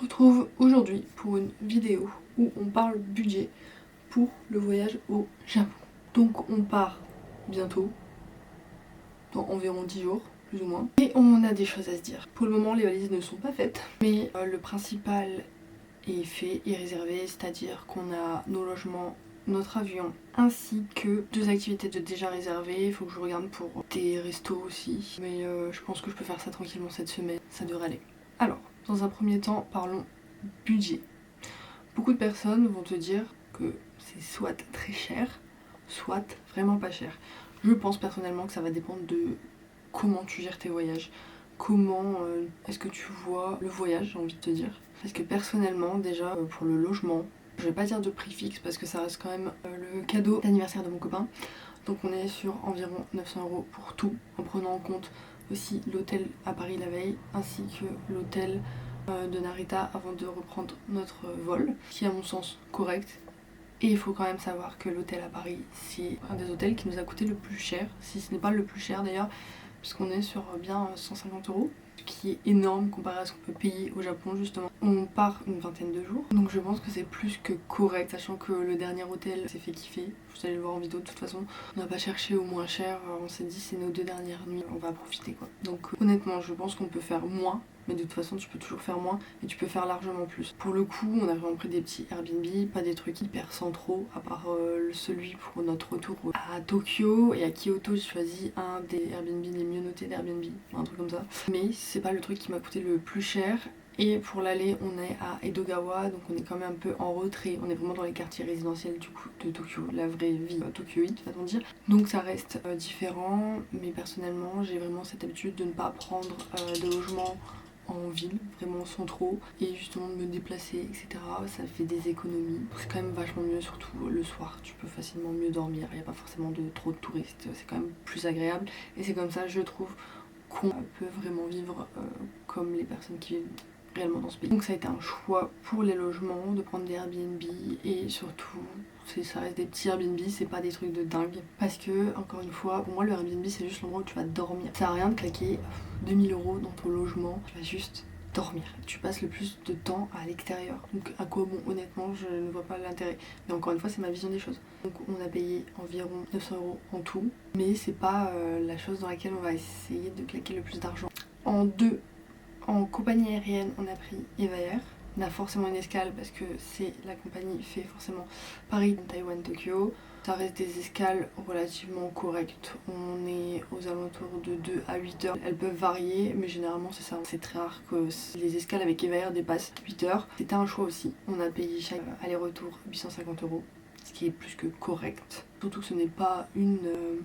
retrouve aujourd'hui pour une vidéo où on parle budget pour le voyage au Japon. Donc on part bientôt, dans environ 10 jours, plus ou moins. Et on a des choses à se dire. Pour le moment les valises ne sont pas faites, mais le principal est fait et réservé, c'est-à-dire qu'on a nos logements, notre avion, ainsi que 2 activités de déjà réservées. Il faut que je regarde pour des restos aussi, mais je pense que je peux faire ça tranquillement cette semaine, ça devrait aller. Alors, dans un premier temps, parlons budget. Beaucoup de personnes vont te dire que c'est soit très cher, soit vraiment pas cher. Je pense personnellement que ça va dépendre de comment tu gères tes voyages. Comment est-ce que tu vois le voyage, j'ai envie de te dire. Parce que personnellement, déjà, pour le logement, je vais pas dire de prix fixe parce que ça reste quand même le cadeau d'anniversaire de mon copain. Donc on est sur environ 900 € pour tout, en prenant en compte aussi l'hôtel à Paris la veille, ainsi que l'hôtel de Narita avant de reprendre notre vol, qui est à mon sens correct. Et il faut quand même savoir que l'hôtel à Paris, c'est un des hôtels qui nous a coûté le plus cher, si ce n'est pas le plus cher d'ailleurs, puisqu'on est sur bien 150 €, ce qui est énorme comparé à ce qu'on peut payer au Japon justement. On part une vingtaine de jours, donc je pense que c'est plus que correct, sachant que le dernier hôtel s'est fait kiffer. Vous allez le voir en vidéo de toute façon. On n'a pas cherché au moins cher, on s'est dit c'est nos 2 dernières nuits, on va profiter quoi. Donc honnêtement je pense qu'on peut faire moins. Mais de toute façon tu peux toujours faire moins et tu peux faire largement plus. Pour le coup on a vraiment pris des petits Airbnb, pas des trucs hyper centraux, à part celui pour notre retour à Tokyo et à Kyoto. J'ai choisi un des Airbnb les mieux notés d'Airbnb, un truc comme ça. Mais c'est pas le truc qui m'a coûté le plus cher. Et pour l'aller on est à Edogawa, donc on est quand même un peu en retrait, on est vraiment dans les quartiers résidentiels du coup de Tokyo, la vraie vie tokyoïte va-t-on dire. Donc ça reste différent, mais personnellement j'ai vraiment cette habitude de ne pas prendre de logement en ville, vraiment sans trop, et justement de me déplacer, etc. Ça fait des économies. C'est quand même vachement mieux, surtout le soir. Tu peux facilement mieux dormir, il n'y a pas forcément trop de touristes, c'est quand même plus agréable. Et c'est comme ça, je trouve, qu'on peut vraiment vivre comme les personnes qui vivent réellement dans ce pays. Donc ça a été un choix pour les logements, de prendre des Airbnb, et surtout ça reste des petits Airbnb, c'est pas des trucs de dingue. Parce que, encore une fois, pour moi le Airbnb c'est juste l'endroit où tu vas dormir. Ça sert à rien de claquer 2000 € dans ton logement, tu vas juste dormir. Tu passes le plus de temps à l'extérieur. Donc à quoi bon, honnêtement je ne vois pas l'intérêt. Mais encore une fois c'est ma vision des choses. Donc on a payé environ 900 € en tout. Mais c'est pas la chose dans laquelle on va essayer de claquer le plus d'argent. En compagnie aérienne, on a pris Eva Air. On a forcément une escale parce que c'est la compagnie fait forcément Paris, Taïwan, Tokyo. Ça reste des escales relativement correctes. On est aux alentours de 2 à 8 heures. Elles peuvent varier, mais généralement c'est ça. C'est très rare que les escales avec Eva Air dépassent 8 heures. C'était un choix aussi. On a payé chaque aller-retour 850 €, ce qui est plus que correct. Surtout que ce n'est pas une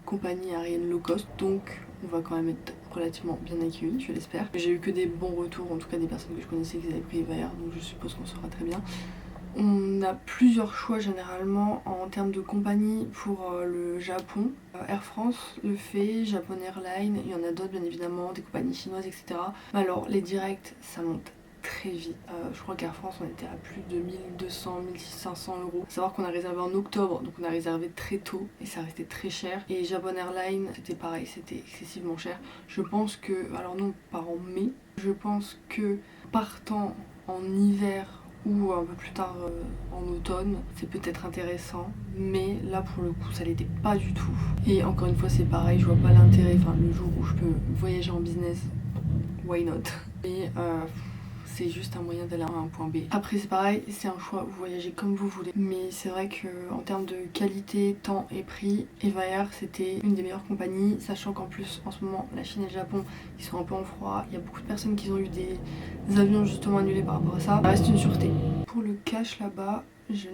compagnie aérienne low cost, donc on va quand même être relativement bien accueillis, je l'espère. J'ai eu que des bons retours, en tout cas des personnes que je connaissais qui avaient pris Eva Air, donc je suppose qu'on sera très bien. On a plusieurs choix généralement en termes de compagnie pour le Japon. Air France le fait, Japan Airlines, il y en a d'autres bien évidemment, des compagnies chinoises, etc. Alors les directs, ça monte très vite. Je crois qu'Air France on était à plus de 1200, 1500 €. Faut savoir qu'on a réservé en octobre, donc on a réservé très tôt et ça restait très cher. Et Japan Airlines c'était pareil, c'était excessivement cher. Je pense que, alors nous on part en mai, je pense que partant en hiver ou un peu plus tard en automne, c'est peut-être intéressant, mais là pour le coup ça l'était pas du tout. Et encore une fois c'est pareil, je vois pas l'intérêt, enfin le jour où je peux voyager en business, why not. Et c'est juste un moyen d'aller à un point B. Après c'est pareil, c'est un choix, vous voyagez comme vous voulez. Mais c'est vrai qu'en termes de qualité, temps et prix, Eva Air c'était une des meilleures compagnies, sachant qu'en plus en ce moment la Chine et le Japon ils sont un peu en froid. Il y a beaucoup de personnes qui ont eu des avions justement annulés par rapport à ça. Ça reste une sûreté. Pour le cash là-bas, je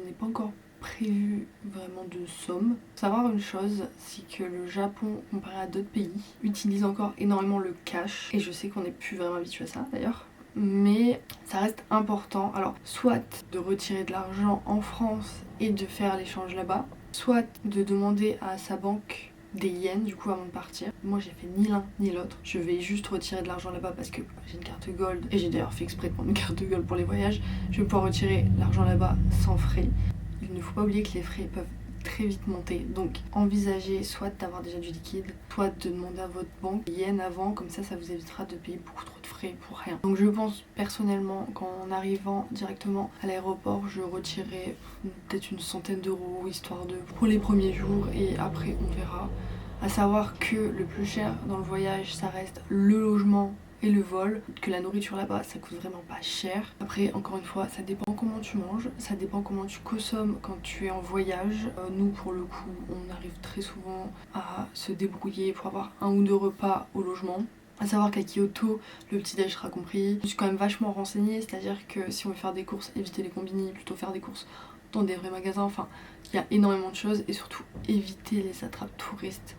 n'ai pas encore prévu vraiment de somme. Faut savoir une chose, c'est que le Japon, comparé à d'autres pays, utilise encore énormément le cash. Et je sais qu'on n'est plus vraiment habitué à ça d'ailleurs. Mais ça reste important. Alors, soit de retirer de l'argent en France et de faire l'échange là-bas, soit de demander à sa banque des yens du coup avant de partir. Moi j'ai fait ni l'un ni l'autre. Je vais juste retirer de l'argent là-bas parce que j'ai une carte gold et j'ai d'ailleurs fait exprès de prendre une carte gold pour les voyages. Je vais pouvoir retirer l'argent là-bas sans frais. Il ne faut pas oublier que les frais peuvent très vite monter, donc envisagez soit d'avoir déjà du liquide, soit de demander à votre banque des yens avant, comme ça ça vous évitera de payer beaucoup trop de frais. frais pour rien. Donc je pense personnellement qu'en arrivant directement à l'aéroport, je retirerai peut-être une centaine d'euros histoire de pour les premiers jours et après on verra. À savoir que le plus cher dans le voyage, ça reste le logement et le vol, que la nourriture là-bas ça coûte vraiment pas cher. Après encore une fois ça dépend comment tu manges, ça dépend comment tu consommes quand tu es en voyage. Nous pour le coup on arrive très souvent à se débrouiller pour avoir 1 ou 2 repas au logement. À savoir qu'à Kyoto, le petit déj sera compris. Je suis quand même vachement renseignée, c'est-à-dire que si on veut faire des courses, éviter les combini, plutôt faire des courses dans des vrais magasins. Enfin, il y a énormément de choses et surtout éviter les attrapes touristes.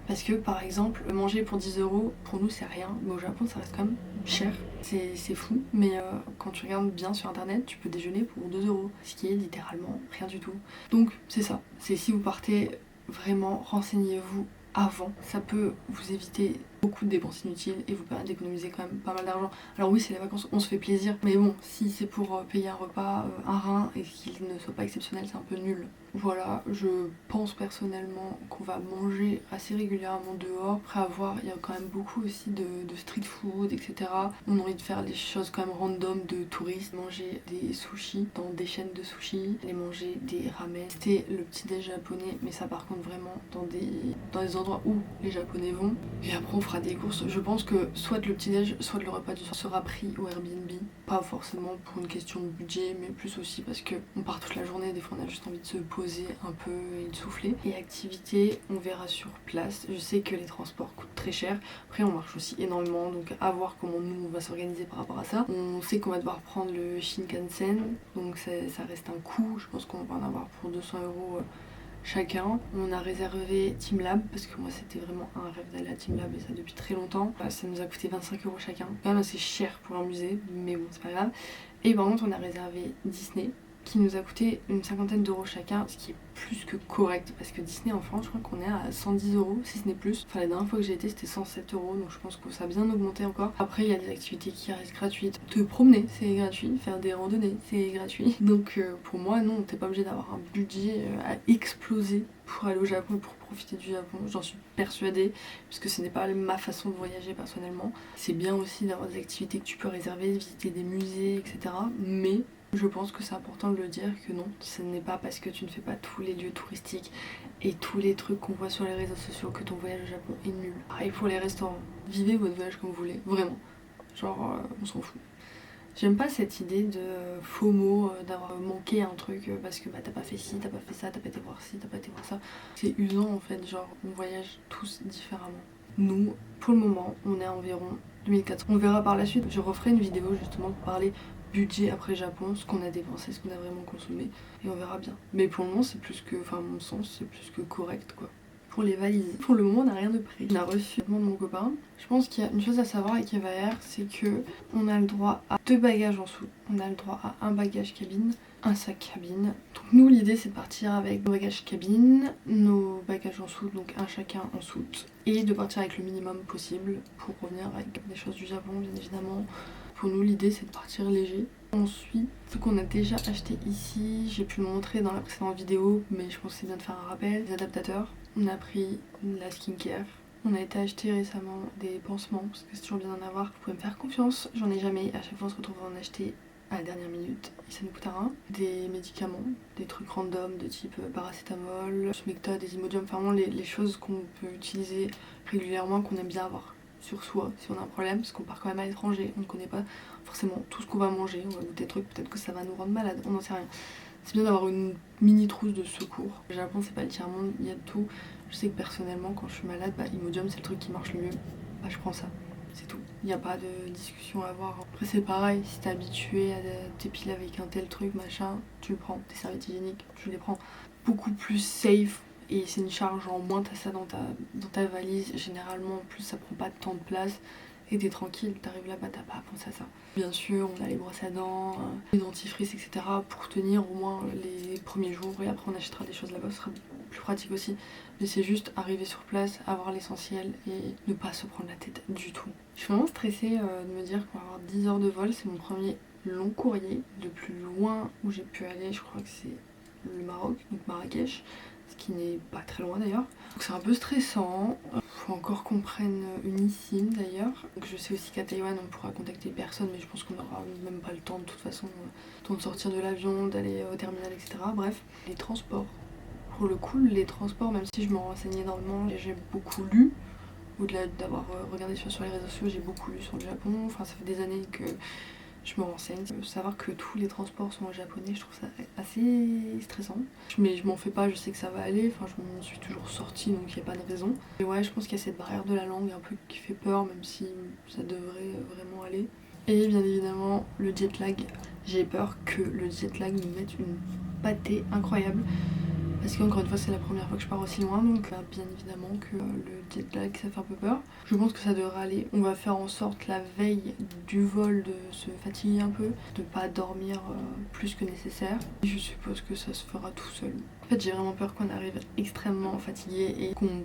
Parce que par exemple, manger pour 10 euros, pour nous c'est rien, mais au Japon ça reste quand même cher. C'est fou, mais quand tu regardes bien sur internet, tu peux déjeuner pour 2 euros, ce qui est littéralement rien du tout. Donc c'est ça, c'est si vous partez, vraiment renseignez-vous avant. Ça peut vous éviter beaucoup de dépenses inutiles et vous permettre d'économiser quand même pas mal d'argent. Alors oui, c'est les vacances, on se fait plaisir, mais bon, si c'est pour payer un repas, un rein et qu'il ne soit pas exceptionnel, c'est un peu nul. Voilà, je pense personnellement qu'on va manger assez régulièrement dehors. Après avoir, il y a quand même beaucoup aussi de street food, etc. On a envie de faire des choses quand même random de touristes. Manger des sushis dans des chaînes de sushis, aller manger des ramen. C'était le petit déj japonais, mais ça par contre vraiment dans des endroits où les japonais vont. Et après on fera des courses. Je pense que soit le petit déj, soit le repas du soir sera pris au Airbnb. Pas forcément pour une question de budget, mais plus aussi parce que on part toute la journée, des fois on a juste envie de se poser un peu et de souffler. Et activité, on verra sur place. Je sais que les transports coûtent très cher. Après on marche aussi énormément, donc à voir comment nous on va s'organiser par rapport à ça. On sait qu'on va devoir prendre le Shinkansen, donc ça reste un coût. Je pense qu'on va en avoir pour 200 euros chacun. On a réservé Teamlab parce que moi c'était vraiment un rêve d'aller à Teamlab et ça depuis très longtemps. Ça nous a coûté 25 euros chacun. Quand même assez cher pour un musée, mais bon c'est pas grave. Et par contre on a réservé Disney qui nous a coûté une 50aine d'euros chacun, ce qui est plus que correct parce que Disney en France je crois qu'on est à 110 euros si ce n'est plus. Enfin la dernière fois que j'ai été c'était 107 euros, donc je pense que ça a bien augmenté encore. Après il y a des activités qui restent gratuites. Te promener c'est gratuit, faire des randonnées c'est gratuit. Donc pour moi non, t'es pas obligé d'avoir un budget à exploser pour aller au Japon et pour profiter du Japon, j'en suis persuadée, puisque ce n'est pas ma façon de voyager personnellement. C'est bien aussi d'avoir des activités que tu peux réserver, visiter des musées, etc. Mais je pense que c'est important de le dire que non, ce n'est pas parce que tu ne fais pas tous les lieux touristiques et tous les trucs qu'on voit sur les réseaux sociaux que ton voyage au Japon est nul. Pareil pour les restaurants, vivez votre voyage comme vous voulez, vraiment. Genre, on s'en fout. J'aime pas cette idée de FOMO, d'avoir manqué un truc parce que bah, t'as pas fait ci, t'as pas fait ça, t'as pas été voir ci, t'as pas été voir ça. C'est usant en fait, genre on voyage tous différemment. Nous, pour le moment, on est à environ 2400. On verra par la suite, je referai une vidéo justement pour parler budget après Japon, ce qu'on a dépensé, ce qu'on a vraiment consommé, et on verra bien. Mais pour le moment c'est plus que, enfin à mon sens, c'est plus que correct quoi. Pour les valises, pour le moment on n'a rien de prêt. On a reçu le de mon copain. Je pense qu'il y a une chose à savoir avec Eva Air, c'est que on a le droit à 2 bagages en soute. On a le droit à un bagage cabine, un sac cabine. Donc nous l'idée c'est de partir avec nos bagages cabine, nos bagages en soute, donc un chacun en soute, et de partir avec le minimum possible pour revenir avec des choses du Japon bien évidemment. Pour nous l'idée c'est de partir léger. Ensuite, ce qu'on a déjà acheté ici, j'ai pu le montrer dans la précédente vidéo, mais je pense que c'est bien de faire un rappel, les adaptateurs. On a pris la skincare. On a été acheter récemment des pansements, parce que c'est toujours bien d'en avoir. Vous pouvez me faire confiance, j'en ai jamais. À chaque fois on se retrouve à en acheter à la dernière minute et ça nous coûte un rein. Des médicaments, des trucs random de type paracétamol, Smecta, des Imodium, enfin vraiment les choses qu'on peut utiliser régulièrement, qu'on aime bien avoir sur soi si on a un problème, parce qu'on part quand même à l'étranger, on ne connaît pas forcément tout ce qu'on va manger, on va goûter des trucs, peut-être que ça va nous rendre malade, on n'en sait rien. C'est bien d'avoir une mini trousse de secours. Le Japon c'est pas le tiers-monde, il y a de tout. Je sais que personnellement quand je suis malade, Imodium c'est le truc qui marche le mieux. Je prends ça, c'est tout. Il n'y a pas de discussion à avoir. Après c'est pareil, si t'es habitué à t'épiler avec un tel truc, machin, tu le prends. Tes serviettes hygiéniques, tu les prends. Beaucoup plus safe. Et c'est une charge en moins, t'as ça dans ta valise. Généralement en plus ça prend pas tant de place. Et t'es tranquille, t'arrives là-bas, t'as pas à penser à ça. Bien sûr, on a les brosses à dents, les dentifrices, etc. pour tenir au moins les premiers jours. Et après on achètera des choses là-bas, ce sera plus pratique aussi. Mais c'est juste arriver sur place, avoir l'essentiel et ne pas se prendre la tête du tout. Je suis vraiment stressée de me dire qu'on va avoir 10 heures de vol. C'est mon premier long courrier. Le plus loin où j'ai pu aller, je crois que c'est le Maroc, donc Marrakech. ce qui n'est pas très loin d'ailleurs. Donc c'est un peu stressant, faut encore qu'on prenne une eSIM d'ailleurs. Donc je sais aussi qu'à Taïwan on pourra contacter personne, mais je pense qu'on n'aura même pas le temps de toute façon, le temps de sortir de l'avion, d'aller au terminal, etc. Bref, les transports. Pour le coup, les transports, même si je me renseignais énormément, j'ai beaucoup lu. Au-delà d'avoir regardé sur les réseaux sociaux, j'ai beaucoup lu sur le Japon. Enfin, ça fait des années que je me renseigne. Savoir que tous les transports sont en japonais, je trouve ça assez stressant. Mais je m'en fais pas, je sais que ça va aller. Enfin, je m'en suis toujours sortie, donc il n'y a pas de raison. Et ouais, je pense qu'il y a cette barrière de la langue un peu qui fait peur, même si ça devrait vraiment aller. Et bien évidemment, le jet lag. J'ai peur que le jet lag nous mette une pâtée incroyable. Parce qu'encore une fois c'est la première fois que je pars aussi loin, donc bien évidemment que le jet lag ça fait un peu peur. Je pense que ça devrait aller. On va faire en sorte la veille du vol de se fatiguer un peu, de pas dormir plus que nécessaire. Et je suppose que ça se fera tout seul. En fait j'ai vraiment peur qu'on arrive extrêmement fatigué et qu'on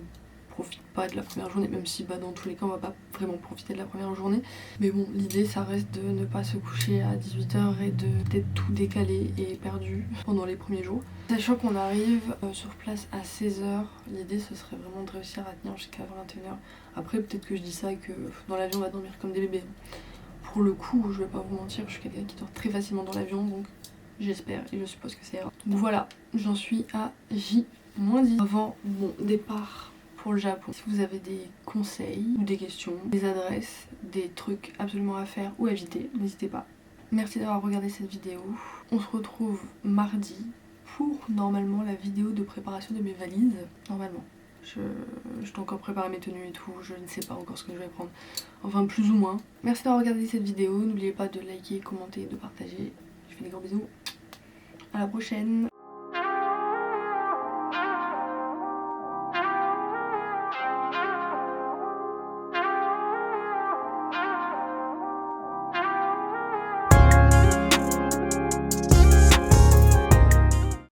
profite pas de la première journée, même si dans tous les cas on va pas vraiment profiter de la première journée. Mais bon, l'idée ça reste de ne pas se coucher à 18h et d'être tout décalé et perdu pendant les premiers jours. Sachant qu'on arrive sur place à 16h, l'idée ce serait vraiment de réussir à tenir jusqu'à 21h. Après peut-être que je dis ça et que dans l'avion on va dormir comme des bébés. Pour le coup, je vais pas vous mentir, je suis quelqu'un qui dort très facilement dans l'avion, donc j'espère et je suppose que c'est ira. Donc voilà, j'en suis à J-10 avant mon départ pour le Japon. Si vous avez des conseils ou des questions, des adresses, des trucs absolument à faire ou à éviter, n'hésitez pas. Merci d'avoir regardé cette vidéo. On se retrouve mardi pour normalement la vidéo de préparation de mes valises. Normalement. Je dois encore préparer mes tenues et tout, je ne sais pas encore ce que je vais prendre. Enfin plus ou moins. Merci d'avoir regardé cette vidéo. N'oubliez pas de liker, commenter et de partager. Je vous fais des gros bisous. À la prochaine.